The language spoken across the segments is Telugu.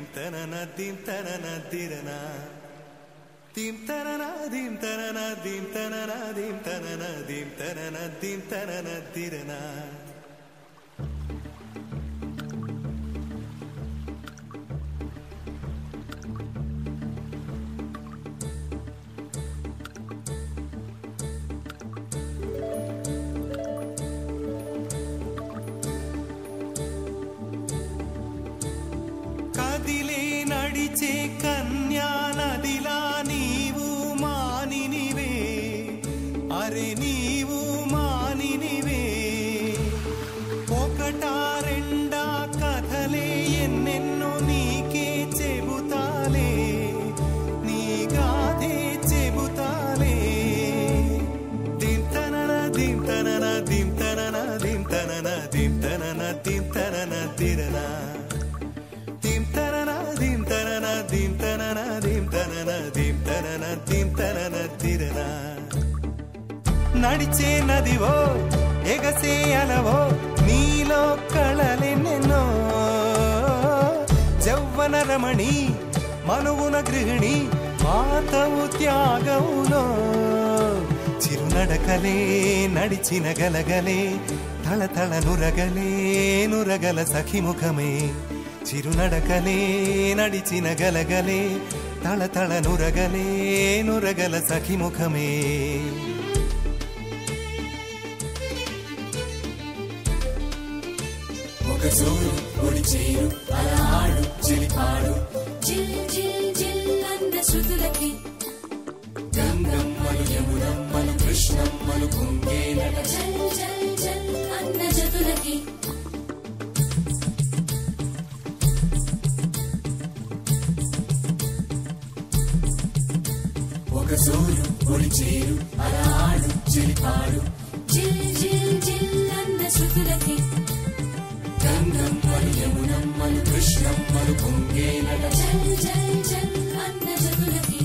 dim tanana dim tanana dirana dim tanana dim tanana dim tanana dim tanana dim tanana dim tanana dirana కదిలే నడిచే కన్యా నదిలా నీవు మానినివే అరే నీవు మానినివే ఒకటా రెండా కథలే ఎన్నెన్నో నీకే చెబుతాలే నీ గాథే చెబుతాలే దింతనన దింతనన దింతనన దింతనన దింతనన దింతనన తిరనా నడిచే నదివో ఎగసే అలవో నీలో కళలెన్నెన్నో జౌవన రమణి మనువున గృహిణి మాతవు త్యాగములో చిరునడకలే నడిచిన గలగలే తళతళ నురగలే నురగల సఖిముఖమే చిరునడకలే నడిచిన గలగలే తళతళ నురగలే నురగల సఖిముఖమే ఒక జోరు ఒడి చేరు అలా ఆడు చిలిపాడు జిల్ జిల్ జిల్ అన్న శృతులకి గంగమ్మలు యమునమ్మలు కృష్ణమ్మలు కుంగేనట జల్ జల్ జల్ అన్న జతులకి ఒక జోరు ఒడి చేరు అలా ఆడు చిలిపాడు జిల్ జిల్ జిల్ అన్న శృతులకి గంగమ్మలు యమునమ్మలు కృష్ణమ్మలు కుంగేనట జల్ జల్ జల్ అన్న జతులకి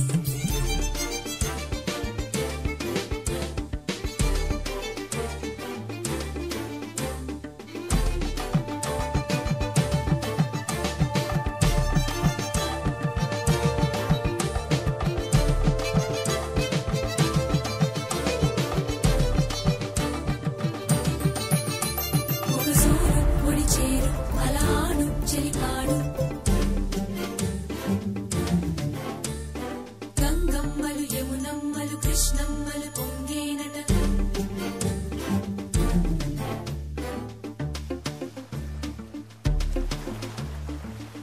గంగమ్మలు యమునమ్మలు కృష్ణమ్మలు పొంగేనట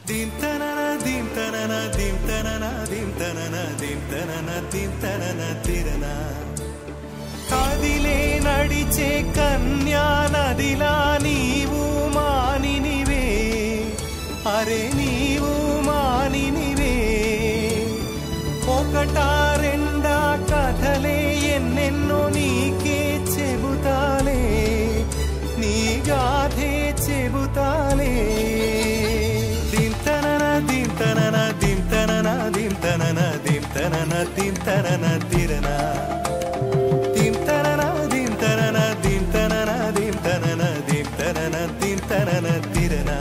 దింతనన దింతనన దింతనన దింతనన దింతనన దింతనన తిరనా కదిలే నడిచే కన్యా నదిలా నీవు మానినివే అరే నీవు మానినివే ఒకటా రెండా కథలే ఎన్నెన్నో నీకే చెబుతాలే నీ గాథే చెబుతాలే దింతనన దింతనన దింతనన దింతనన దింతనన దింతనన తిరనా దింతనన దింతనన దింతనన దింతనన దింతనన దింతనన తిరనా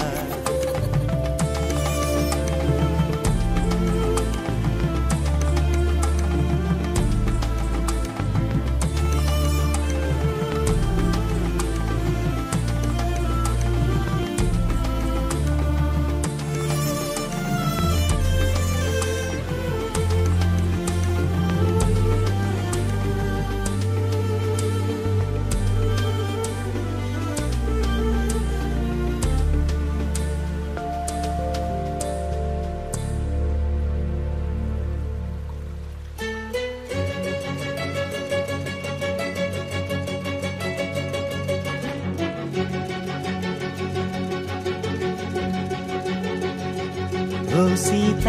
ఓ సీత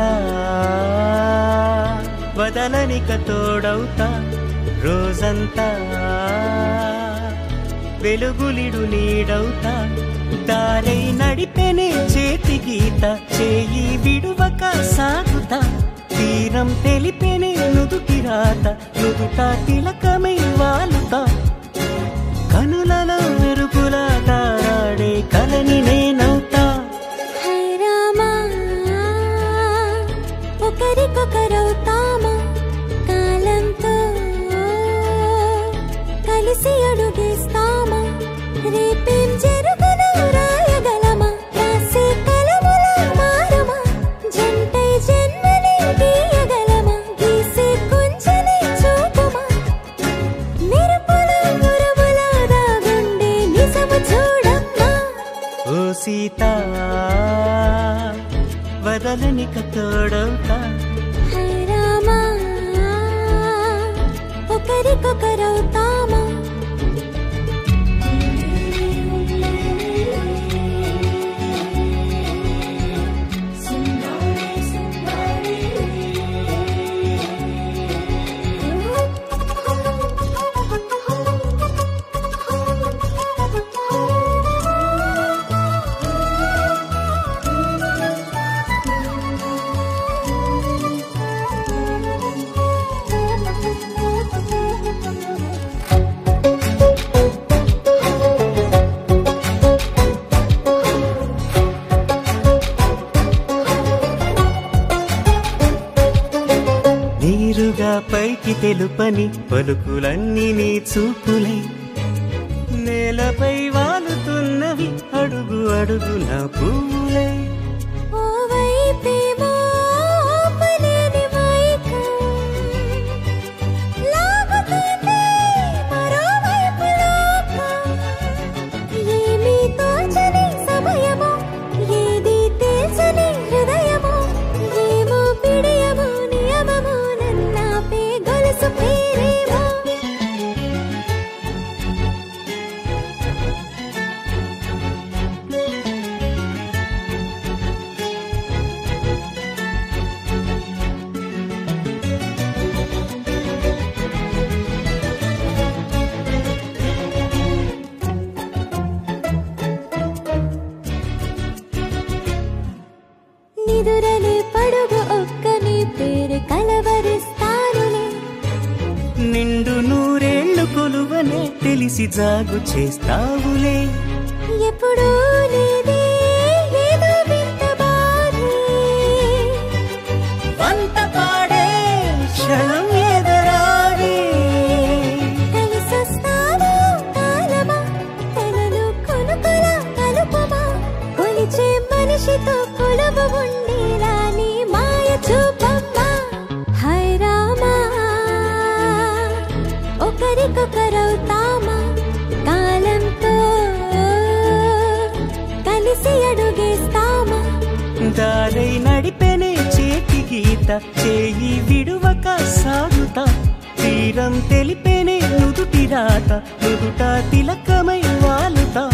వదలనిక తోడవుతా రోజంతా వెలుగులిడు నీడవుతా దారై నడిపెనే చేతి గీత చేయి విడువక సాగుతా తీరం తెలిపెనే నుదుటి రాత నుదుట తిలకమై వాలుతా కనులలో మెరుపులా తారాడే కలని నేనవుతా హై రామా సీత వదలనిక తోడవుతా హై రామా ఒకరికొకరవుతామా నీరుగా పైకి తెలుపని పలుకులన్నీ నీ చూపులై నేలపై వాలుతున్నవి అడుగు అడుగున పువ్వులై ఓవైపేమో ఆపలేని మైకం లాగుతుంది మరోవైపు లోకం ఏమీ తోచని సమయమో ఏది తెలుసని హృదయమో ఏమో పిడియమో నియమమో నన్నాపే గొలుసు పేరేమో నిదురలే పడుగు ఒక్కని పేరు కలవరిస్తానులే నిండు నూరేళ్లు కొలువనే తెలిసి జాగు చేస్తావులే ఎప్పుడూ లేదే ఏదో వింత బాధే వంత పాడే క్షణం ఎదరాడే కలిసొస్తావో కాలమా తనను కొనుకొల కలుపమా కొలిచే మనిషితో కొలువ ఉండేలా నీ మాయ చూపమ్మా హై రామా ఒకరికొకరవుతామా కాలంతో కలిసి అడుగేస్తామా దారై నడిపెనే చేతి గీత చేయి విడువక సాగుతా తీరం తెలిపెనే నుదుటి రాత నుదుట తిలకమై వాలుతా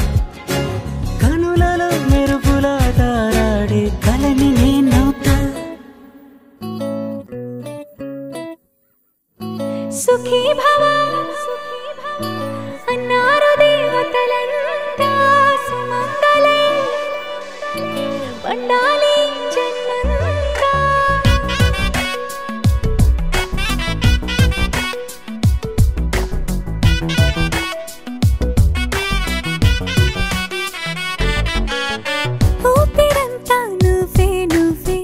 కనులలో మెరుపుల దారాడే కలని నేనవుతా సుఖీ భవ అన్నారు దేవతలంతా సుమంగళే పండాలి జన్మంతా ఊపిరంతా నువ్వే నువ్వే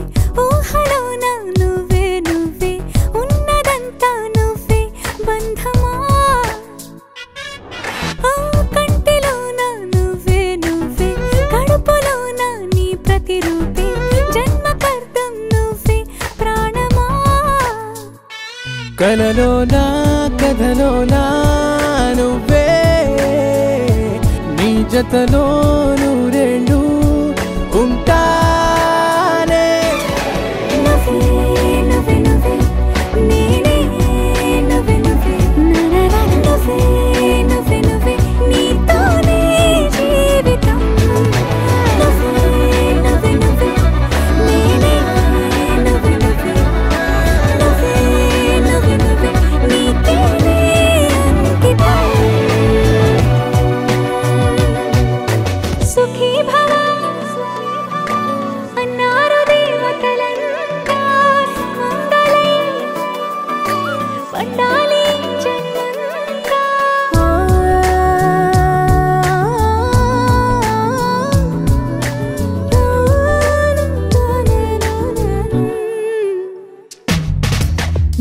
ఊహలోన నువ్వే నువ్వే ఉన్నదంతా నువ్వే బంధమా ఓ కంటిలోన నువ్వే నువ్వే కడుపులోన నీ ప్రతిరూపే జన్మకర్తం నువ్వే ప్రాణమా కలలోనా కథలోనా నువ్వే నీ జతలో నూరేళ్ళు ఉంటానే నువ్వే నువ్వే నువ్వే నేనే నువ్వే నువ్వే నరరా నువ్వే నువ్వే నువ్వే నీతోనే జీవితం నువ్వే నువ్వే నువ్వే నేనే నువ్వే నువ్వే నువ్వే నువ్వే నువ్వే నీకేనే అంకితం సుఖీ భవ అన్నారు దేవతలంతా సుమంగళే పండాలి జన్మంతా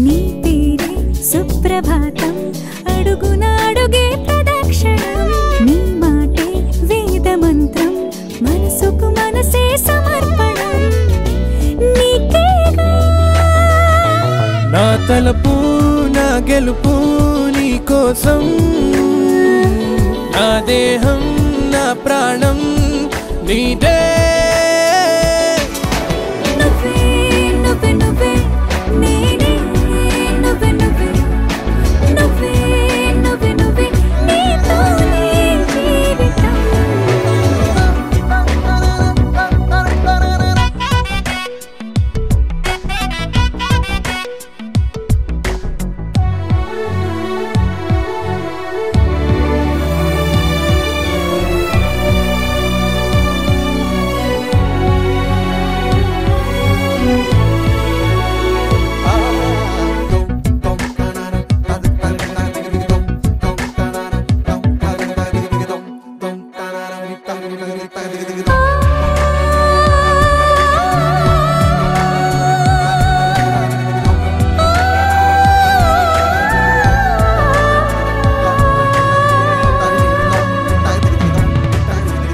నీ పేరే సుప్రభాతం అడుగునాడుగే ప్రదక్షిణం నీ మాటే వేద మంత్రం మనసుకు మనసే సమర్పణం నీకేగా నా తలపు నా గెలుపు నీ కోసం నా దేహం నా ప్రాణం నీదే నువ్వే నువ్వే నువ్వే నేనే నువ్వే నువ్వే నువ్వే నువ్వే నువ్వే నీతోనే జీవితం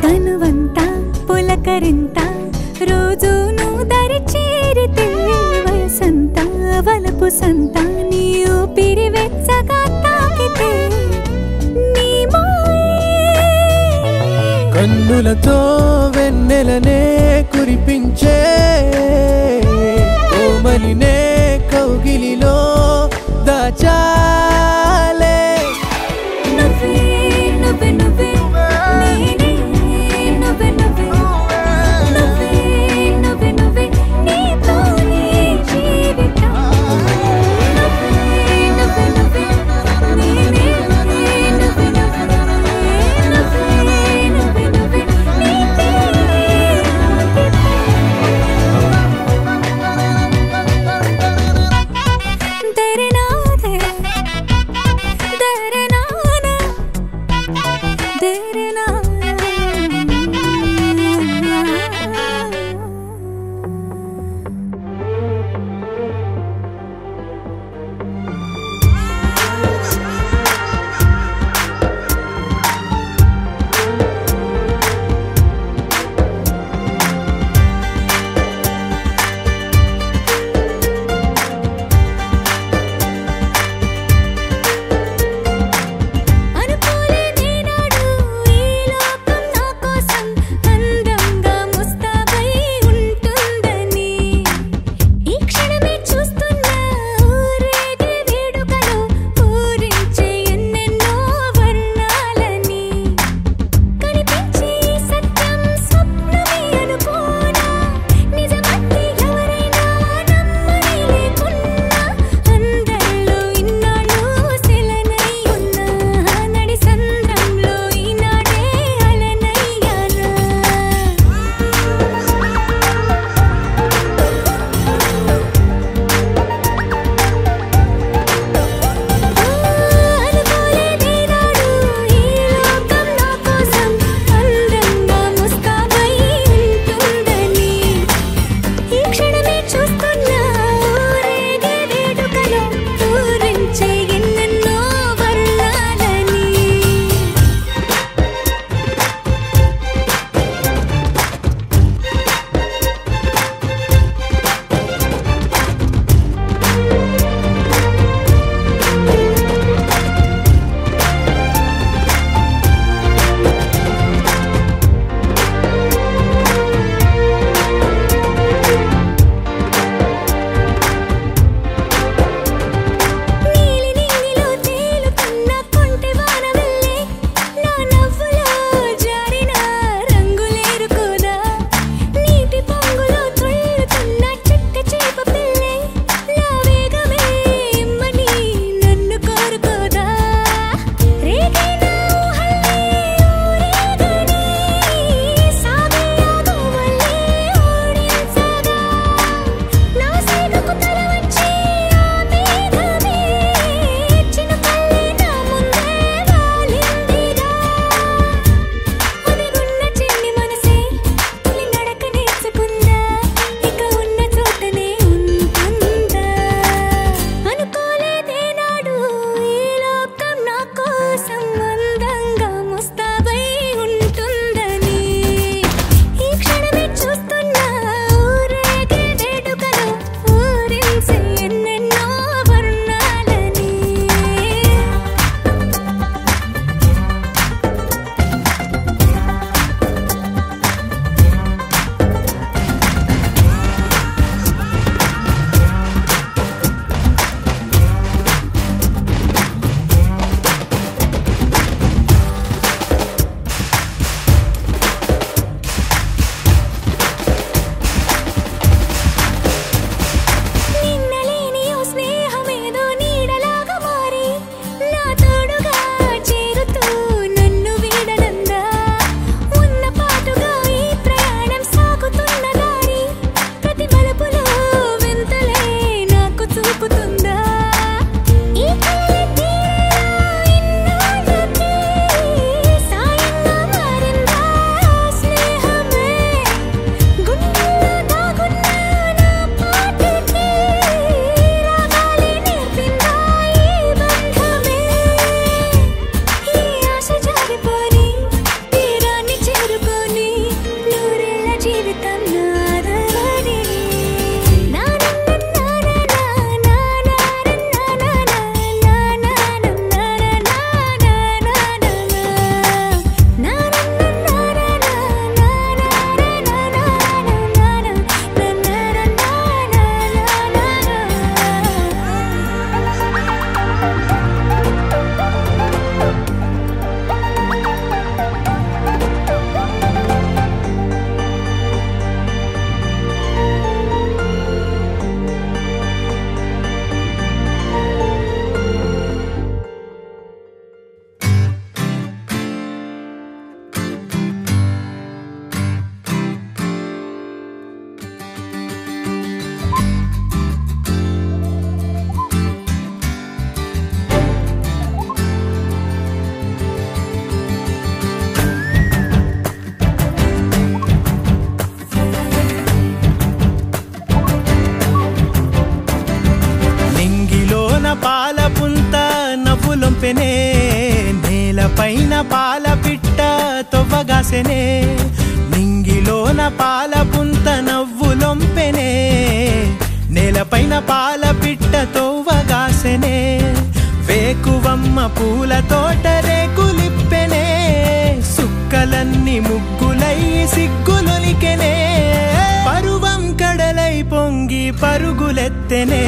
తనువంతా పులకరింత రోజు నువ్వు దరి చేరితే వయసంతా వలపు సంత నీ ఊపిరి వెచ్చగా తాకితే నీ మాయే కన్నులతో వెన్నెలనే కురిపించే కోమలినే కౌగిలిలో దాచాలే నువ్వే నువ్వే నువ్వే నేనే నువ్వే నువ్వే నువ్వే నువ్వే నువ్వే నీతోనే జీవితం నువ్వే నువ్వే నువ్వే నేనే నువ్వే నువ్వే నువ్వే నువ్వే నువ్వే నీతోనే దరనాదే దరనానా దర తోవగాసెనే నింగిలోన పాల పుంత నవ్వులొంపెనే నేలపైన పాల పిట్ట తోవగాసెనే వేకువమ్మ పూల తోట రేకులిప్పెనే సుక్కలన్నీ ముగ్గులై సిగ్గులొలికెనే పరువం కడలై పొంగి పరుగులెత్తెనే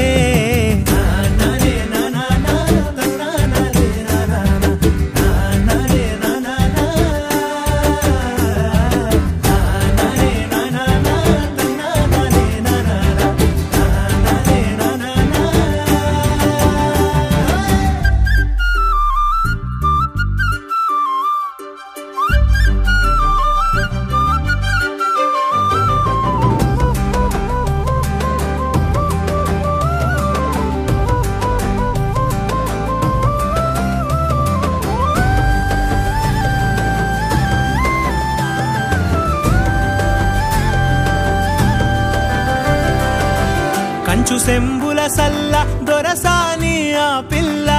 కంచు సెంబుల సల్ల దొరసాని ఆ పిల్ల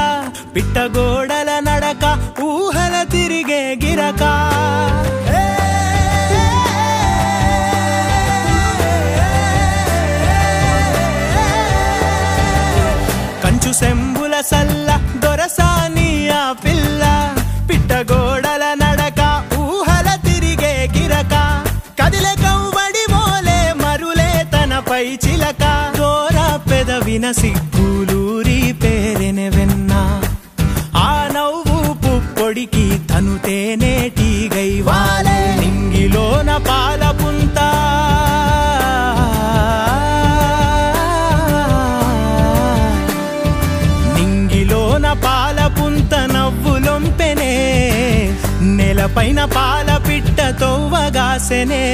పిట్టగోడల నడక ఊహల తిరిగే గిరక కంచు సెంబుల సల్ల దొరసాని ఆ పిల్ల పిట్టగోడల నడక ఊహల తిరిగే గిరక కదిలే కవ్వడి మోలే మరులే తనపై చిలక పెదవిన సిగ్గులూరి పేరెనె వెన్న ఆ నవ్వు పుప్పొడికి తను తేనేటిగై వాలే నింగిలోన పాల పుంత నింగిలోన పాల పుంత నవ్వులొంపెనే నేలపైన పాల పిట్ట తోవగాసెనే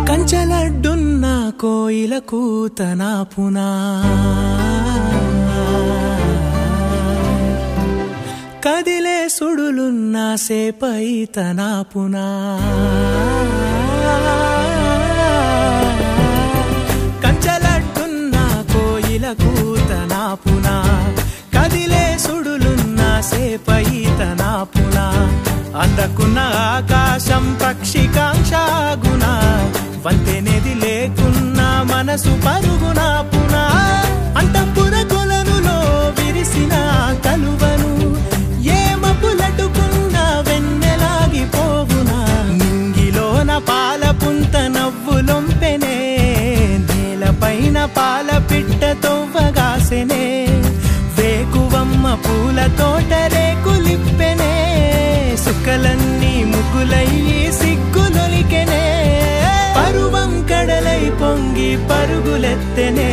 కంచలడ్డున్న కోయిల కూతనా పునా కదిలే సుడులున్న సేపై తనా పునా కంచలడ్డున్న కోయిల కూతనా పునా కదిలే సుడులున్న సేపై తనా పునా అందకున్న ఆకాశం పక్షికాంక్షాగుణ వంతెనేది లేకున్న మనసు పరుగున పునా అంతఃపుర కొలనులో విరిసిన కలువను ఏమపులటుకున్న వెన్నెలాగిపోవునా నింగిలోన పాల పుంత నవ్వులొంపెనే నేలపైన పాల పిట్ట తోవగాసెనే వేకువమ్మ పూల తోట రేకులిప్పెనే సుక్కలన్నీ ముగ్గులయ్యి సిగ్గులొలికెనే పరువం కడలై పొంగి పరుగులెత్తెనే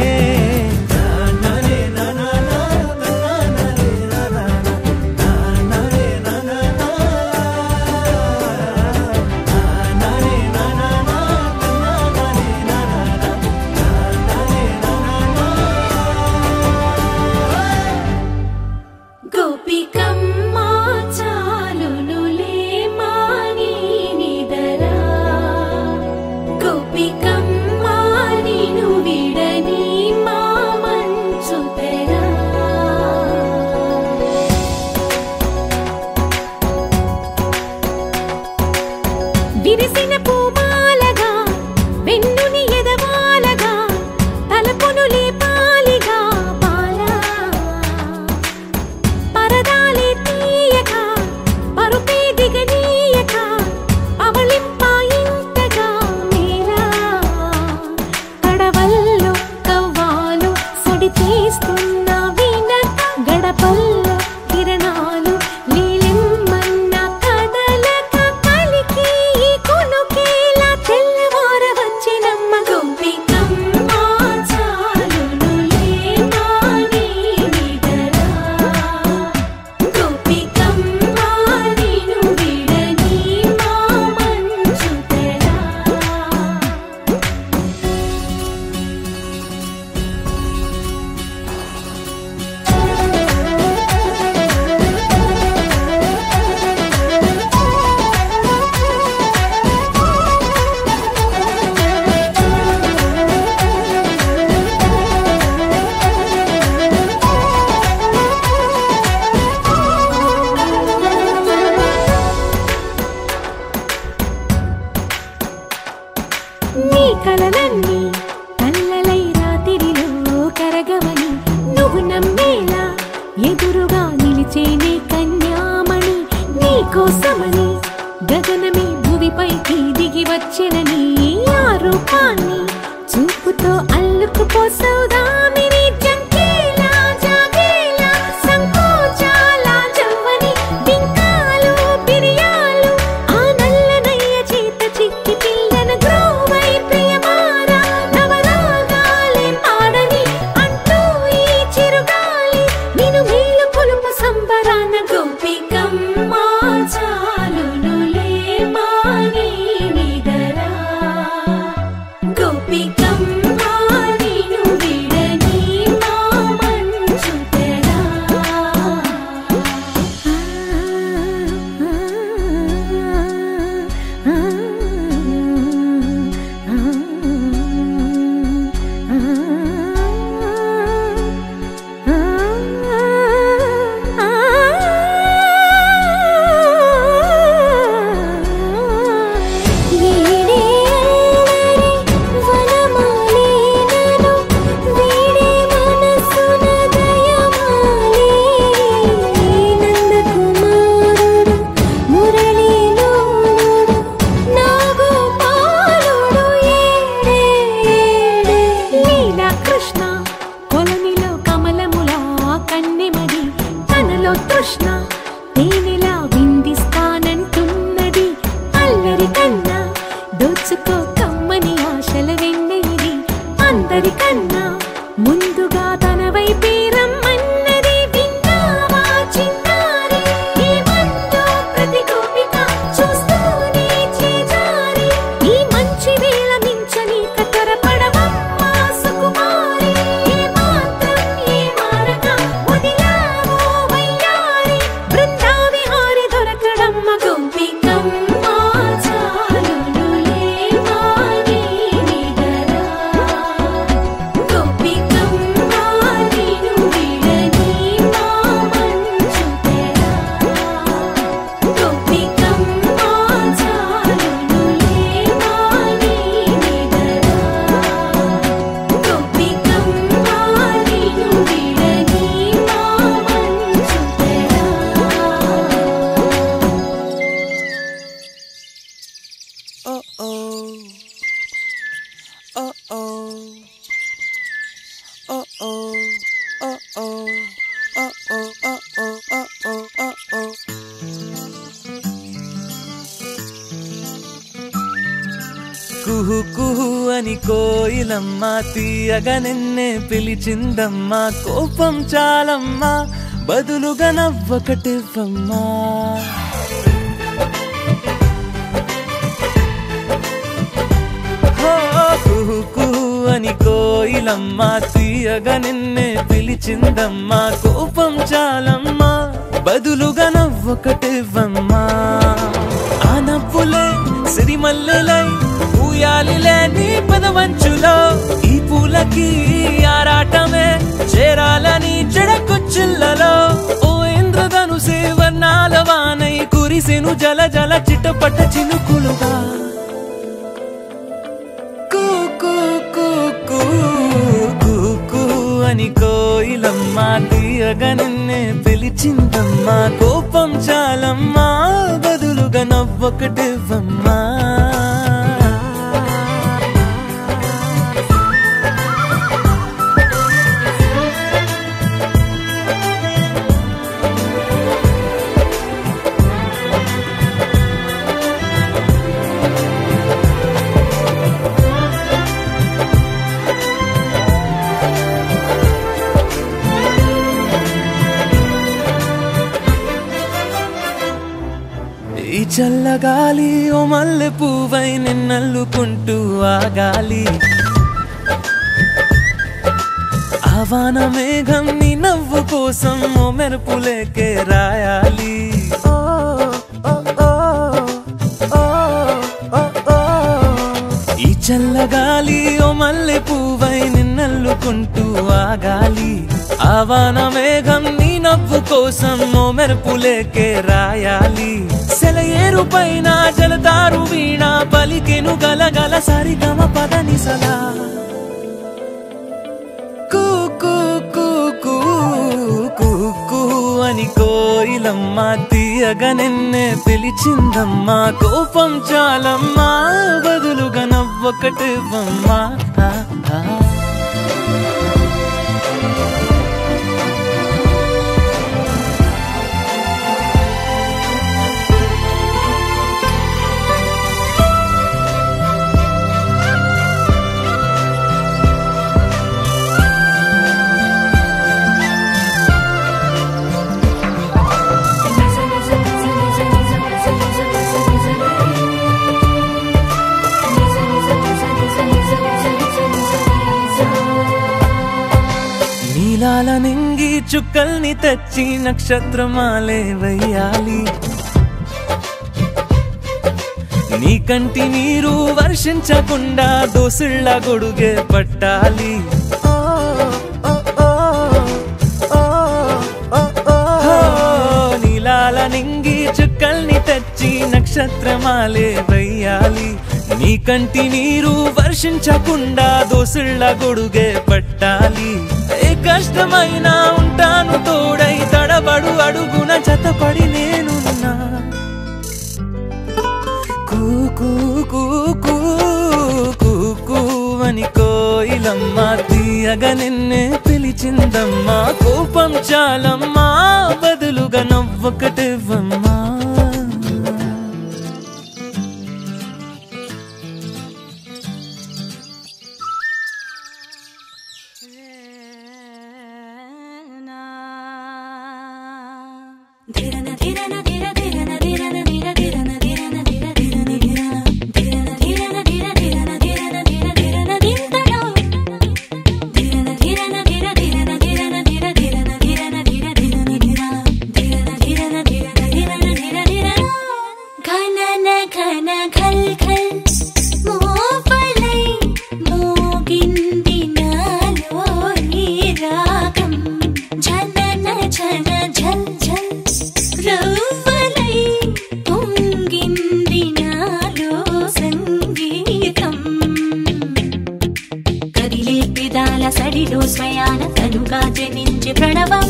కోసమని గగనమే భూమిపైకి దిగి వచ్చెనని ఆ రూపాన్ని చూపుతో అల్లుకుపోసౌదామిని జంకేలా జాగేలా సంకోచాల జవ్వని బింకాలు బిరియాలు ఆ నల్లనయ్య చేత చిక్కి పిల్లన గ్రోవై ప్రియమారా నవరాగాలే పాడని అంటూ ఈ చిరుగాలి నిన్ను మేలు కొలుపు సంబరాన గోపికమ్మ చాలునులే మాని నిదరా గోపికమ్మ నిన్ను విడని మా మంచు తెరా తృష్ణ తేనెలా విందిస్తానంటున్నది అల్లరి కన్నా దోచుకో కమ్మని ఆశల వెన్నెలిది అందరికన్నా ముందుగా తన వైపే రమ్మన్నది విన్నావా చిన్నారి ఏమందో ప్రతి గోపిక చూస్తూనే చేజారి ఈ మంచి వేళ మించని కతరపడవమ్మ సుకుమారి ఏ మాత్రం ఏ మారక వదిలావో వయ్యారి బృందావిహారి దొరకడమ్మ గోపికమ్మ చాలునులే మాని నిదరా గోపికమ్మ నిన్ను విడని మా మంచు తెరా గోపికమ్మ చాలునులే మాని నిదరా గోపికమ్మ నిన్ను విడని మా మంచు తెరా కుహు కుహు అని కోయిలమ్మ తీయగా నిన్నే పిలిచిందమ్మా కోపం చాలమ్మా బదులుగా నవ్వొకటివ్వమ్మా కుహు కుహు అని కోయిలమ్మ తీయగా నిన్నే పిలిచిందమ్మా కోపం చాలమ్మా బదులుగా నవ్వొకటివ్వమ్మా ఆ నవ్వులే సిరిమల్లెలై ఊయాలిలే నీ పదవంచులో ఈ పూలకి ఆరాటమే చేరాలని చెడకొచ్చిల్లలో ఓ ఇంద్రధనుసే వర్ణాల వానై కురిసెను జల జల చిటపట చినుకులుగా కూ కూ కూ కూ కూ కూ అని కోయిలమ్మ తీయగా నిన్నే పిలిచిందమ్మా కోపం చాలమ్మా బదులుగా నవ్వొకటివ్వమ్మా ఈ చల్లగాలి ఓ మల్లె పువ్వై నిన్నల్లుకుంటూ ఆగాలి ఆవాన మేఘం నీ నవ్వు కోసం ఓ మెరుపులేకే రాయాలి ఈ చల్లగాలి ఓ మల్లె పువ్వై నిన్నల్లుకుంటూ ఆగాలి ఆవాన మేఘం నీ నవ్వు కోసం ఓ మెరుపులేకే రాయాలి సెలయేరు పైన జలతారు వీణ పలికెను గలగల సరిగమ పదనిసలా కూ కూ కూ కూ కూ కూ అని కోయిలమ్మ తీయగా నిన్నే పిలిచిందమ్మా కోపం చాలమ్మా బదులుగా నవ్వొకటివ్వమ్మా నీలాల నింగి చుక్కల్ని తెచ్చి నక్షత్రమాలే వెయ్యాలి నీ కంటి నీరు వర్షించకుండా దోసుళ్ళ గొడుగే పట్టాలి నీలాల నింగి చుక్కల్ని తెచ్చి నక్షత్రమాలే వెయ్యాలి నీ కంటి నీరు వర్షించకుండా దోసుళ్ళ గొడుగే పట్టాలి ఏ కష్టమైనా ఉంటాను తోడై తడబడు అడుగున జతపడి నేనున్నా కూ కూ కూ కూ కూ కూ అని కోయిలమ్మ తీయగా నిన్నే పిలిచిందమ్మా కోపం చాలమ్మా బదులుగా నవ్వొకటివ్వమ్మా సడిలో స్వయాన తనుగా జనించి ప్రణవం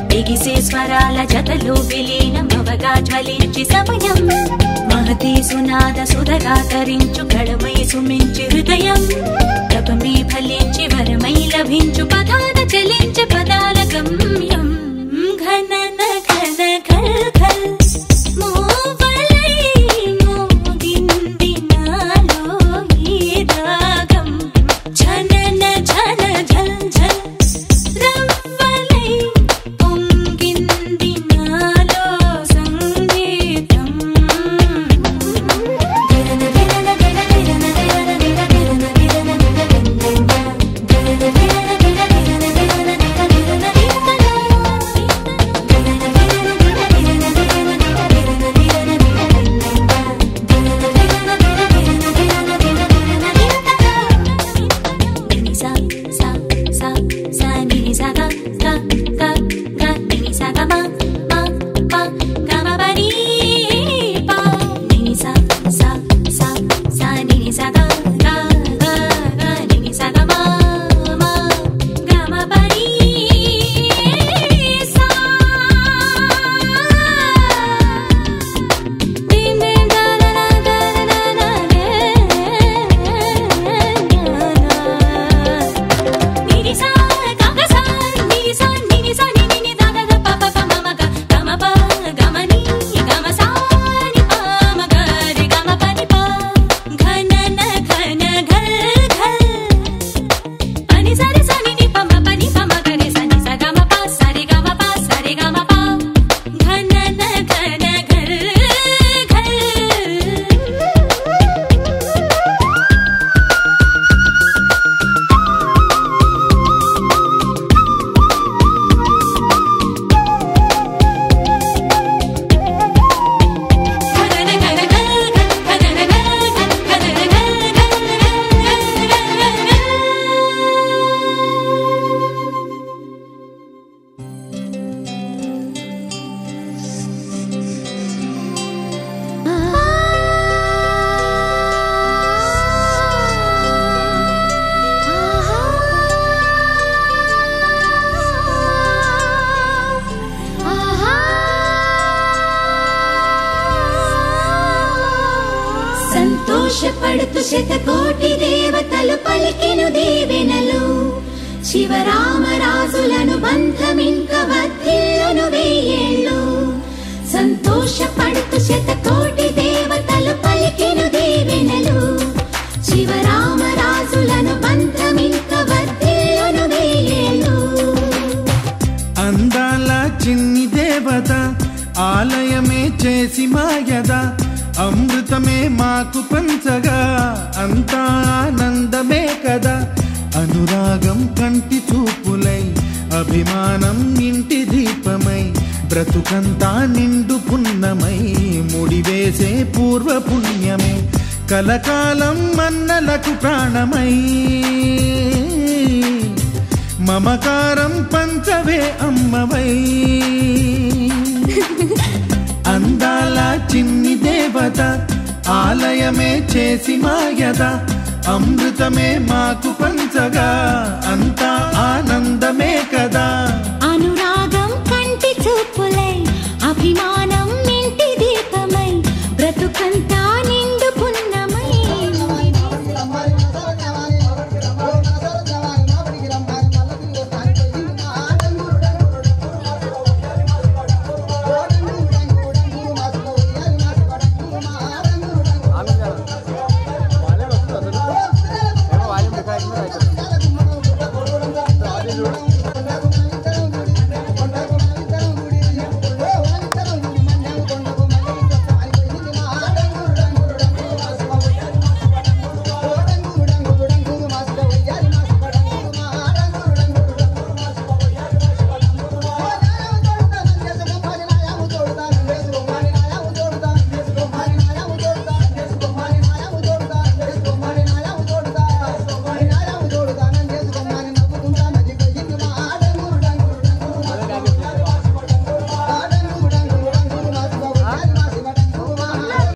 బిగిసే స్వరాల జతలో విలీనమవగా జ్వలించి సమయం మహతి సునాద సుధగా తరించు కళమై సుమించి హృదయం తపమే ఫలించి వరమై లభించు పదాల చలించి పదాల గమ్యం ఘనన ఘన ఘల్ ఘల్ మోవలై మోగింది నాలో ఈ రాగం ఝనన ఝన ఝల్ ఝల్ రవ్వలై పొంగింది నాలో సంగీతం గిరన గిరన గిరన గిరన గిరన గిరన గిరన గిరన గిరన సంతోషపడుతూ శతకోటి దేవతలు పలికెను దీవెనలు శివరామరాజులను బంధమింక వర్ధిల్లును వెయ్యేళ్ళు సంతోషపడుతూ శతకోటి దేవతలు పలికెను దీవెనలు శివరామరాజులను బంధమింక వర్ధిల్లును వెయ్యేళ్ళు అందాల చిన్ని దేవత ఆలయమే చేసి మాయద అమృతమే మాకు పంచగా అంతా ఆనందమే కదా అనురాగం కంటి చూపులై అభిమానం ఇంటి దీపమై బ్రతుకంతా నిండు పున్నమై ముడివేసే పూర్వ పుణ్యమే కలకాలం మన్నలకు ప్రాణమై మమకారం పంచవే అమ్మవై అందాల చిన్ని దేవత ఆలయమే చేసి మాయద అమృతమే మాకు పంచగా అంతా ఆనందమే కదా